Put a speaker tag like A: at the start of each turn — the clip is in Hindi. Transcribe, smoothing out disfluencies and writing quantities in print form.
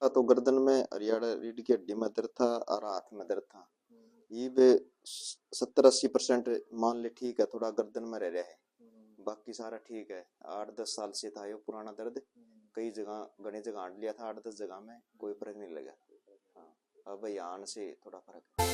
A: तो गर्दन में हरियाणा रीढ़ की हड्डी में दर्द था और हाथ में दर्द था। ये वे 70-80% मान ले ठीक है, थोड़ा गर्दन में रह रहा है, बाकी सारा ठीक है। 8-10 साल से था ये पुराना दर्द। कई जगह घनी जगह हांड लिया था, 8-10 जगह में कोई फर्क नहीं लगा। हाँ, अब यहाँ से थोड़ा फर्क है।